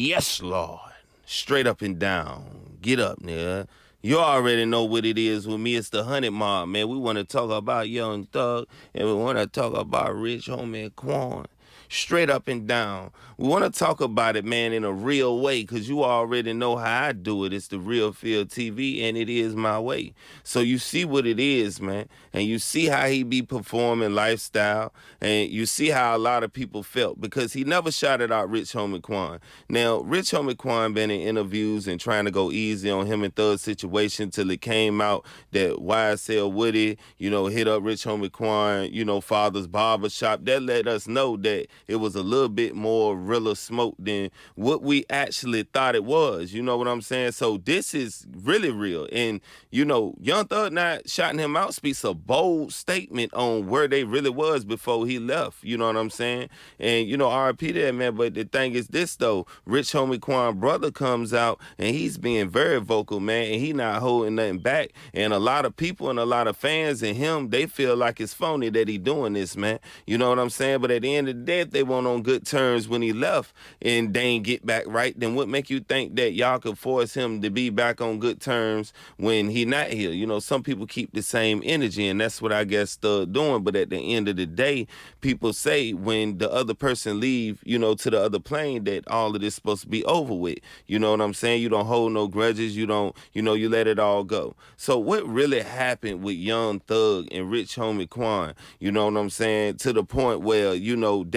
Yes, Lord. Straight up and down. Get up, nigga. You already know what it is with me. It's the 100 Mob, man. We want to talk about Young Thug, and we want to talk about Rich Homie Quan. Straight up and down. We want to talk about it, man, in a real way, because you already know how I do it. It's the Real Field TV, and it is my way. So you see what it is, man, and you see how he be performing lifestyle, and you see how a lot of people felt, because he never shouted out Rich Homie Quan. Now, Rich Homie Quan been in interviews and trying to go easy on him and Thug's situation till it came out that YSL Woody, hit up Rich Homie Quan, father's barbershop. That let us know that it was a little bit more realer smoke than what we actually thought it was. You know what I'm saying? So this is really real. And, Young Thug not shouting him out speaks a bold statement on where they really was before he left. You know what I'm saying? And, RIP that, man. But the thing is this, though. Rich Homie Quan brother comes out and he's being very vocal, man. And he not holding nothing back. And a lot of people and a lot of fans and him, they feel like it's phony that he doing this, man. You know what I'm saying? But at the end of the day, if they weren't on good terms when he left and they ain't get back right, then what make you think that y'all could force him to be back on good terms when he not here? Some people keep the same energy, and that's what I guess Thug doing. But at the end of the day, people say when the other person leave, to the other plane, that all of this supposed to be over with. You know what I'm saying? You don't hold no grudges. You don't, you let it all go. So what really happened with Young Thug and Rich Homie Quan, you know what I'm saying, to the point where,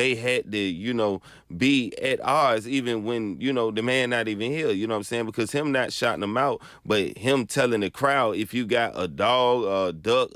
they had to, be at odds even when, the man not even here, you know what I'm saying? Because him not shouting him out, but him telling the crowd, if you got a dog, a duck,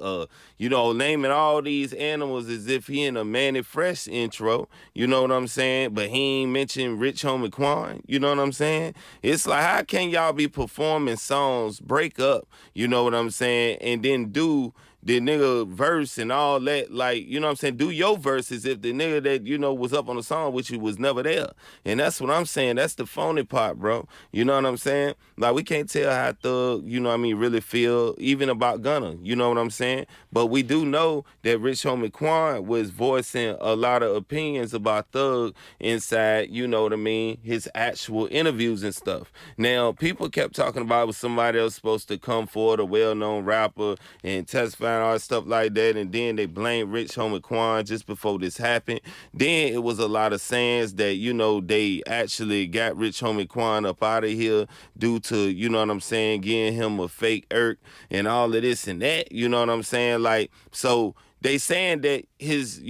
naming all these animals as if he in a Manny Fresh intro, you know what I'm saying? But he ain't mentioned Rich Homie Quan, you know what I'm saying? It's like, how can y'all be performing songs, break up, you know what I'm saying, and then do the nigga verse and all that, like, you know what I'm saying? Do your verses if the nigga that, was up on the song with you was never there. And that's what I'm saying. That's the phony part, bro. You know what I'm saying? Like, we can't tell how Thug, really feel, even about Gunna. You know what I'm saying? But we do know that Rich Homie Quan was voicing a lot of opinions about Thug inside, his actual interviews and stuff. Now, people kept talking about it was somebody else supposed to come forward, a well-known rapper, and testify and all that stuff like that, and then they blamed Rich Homie Quan just before this happened. Then it was a lot of sayings that, they actually got Rich Homie Quan up out of here due to, getting him a fake irk and all of this and that, you know what I'm saying? Like, so they saying that his,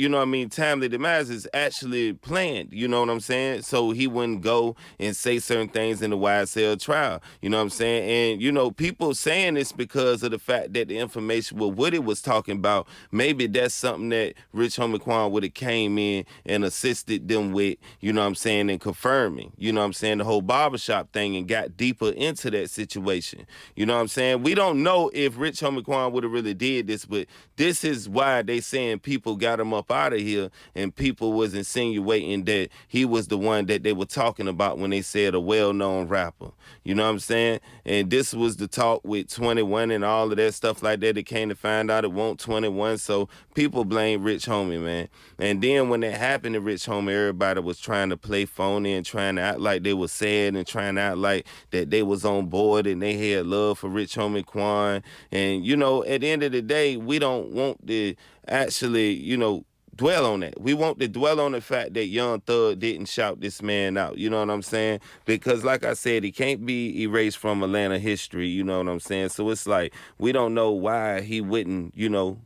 timely demise is actually planned, you know what I'm saying? So he wouldn't go and say certain things in the YSL trial, you know what I'm saying? And, people saying this because of the fact that the information what Woody was talking about, maybe that's something that Rich Homie Quan would have came in and assisted them with, you know what I'm saying, and confirming, you know what I'm saying, the whole barbershop thing, and got deeper into that situation. You know what I'm saying? We don't know if Rich Homie Quan would have really did this, but this is why they saying people got him up out of here, and people was insinuating that he was the one that they were talking about when they said a well-known rapper. You know what I'm saying? And this was the talk with 21 and all of that stuff like that. They came to find out it won't 21, so people blame Rich Homie, man. And then when that happened to Rich Homie, everybody was trying to play phony and trying to act like they was sad and trying to act like that they was on board and they had love for Rich Homie Quan. And, at the end of the day, we don't want to actually, dwell on that. We want to dwell on the fact that Young Thug didn't shout this man out. You know what I'm saying? Because like I said, he can't be erased from Atlanta history. You know what I'm saying? So it's like, we don't know why he wouldn't,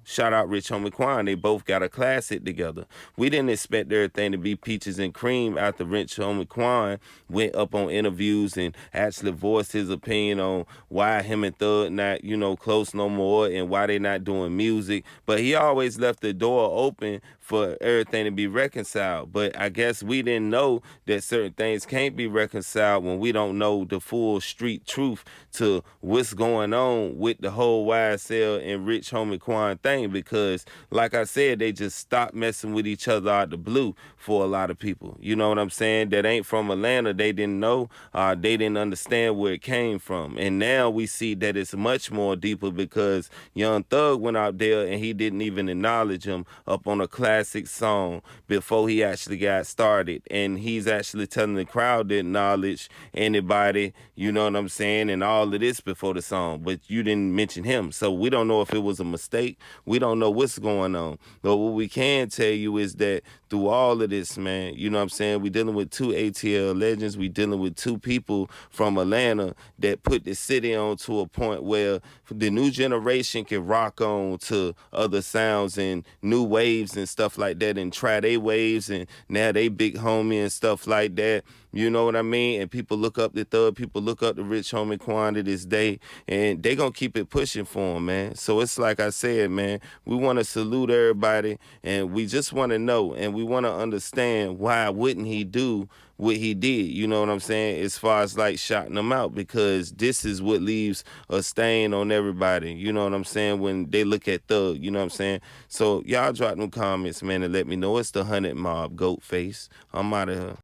shout out Rich Homie Quan. They both got a classic together. We didn't expect everything to be peaches and cream after Rich Homie Quan went up on interviews and actually voiced his opinion on why him and Thug not, close no more and why they not doing music. But he always left the door open for everything to be reconciled. But I guess we didn't know that certain things can't be reconciled when we don't know the full street truth to what's going on with the whole YSL and Rich Homie Quan thing, because like I said, they just stopped messing with each other out the blue for a lot of people. You know what I'm saying? That ain't from Atlanta. They didn't know. They didn't understand where it came from. And now we see that it's much more deeper because Young Thug went out there and he didn't even acknowledge him up on a class classic song before he actually got started. And he's actually telling the crowd to acknowledge anybody, you know what I'm saying, and all of this before the song. But you didn't mention him. So we don't know if it was a mistake. We don't know what's going on. But what we can tell you is that through all of this, man, you know what I'm saying, we dealing with two ATL legends. We dealing with two people from Atlanta that put the city on to a point where the new generation can rock on to other sounds and new waves and stuff like that and try their waves, and now they big homie and stuff like that. You know what I mean? And people look up the Thug, people look up the Rich Homie Quan to this day, and they gonna keep it pushing for him, man. So it's like I said, man, we want to salute everybody, and we just want to know, and we want to understand why wouldn't he do what he did, you know what I'm saying, as far as like shouting them out, because this is what leaves a stain on everybody, you know what I'm saying, when they look at Thug, you know what I'm saying. So y'all drop them comments, man, and let me know. It's the 100 Mob, Goat Face. I'm out of here.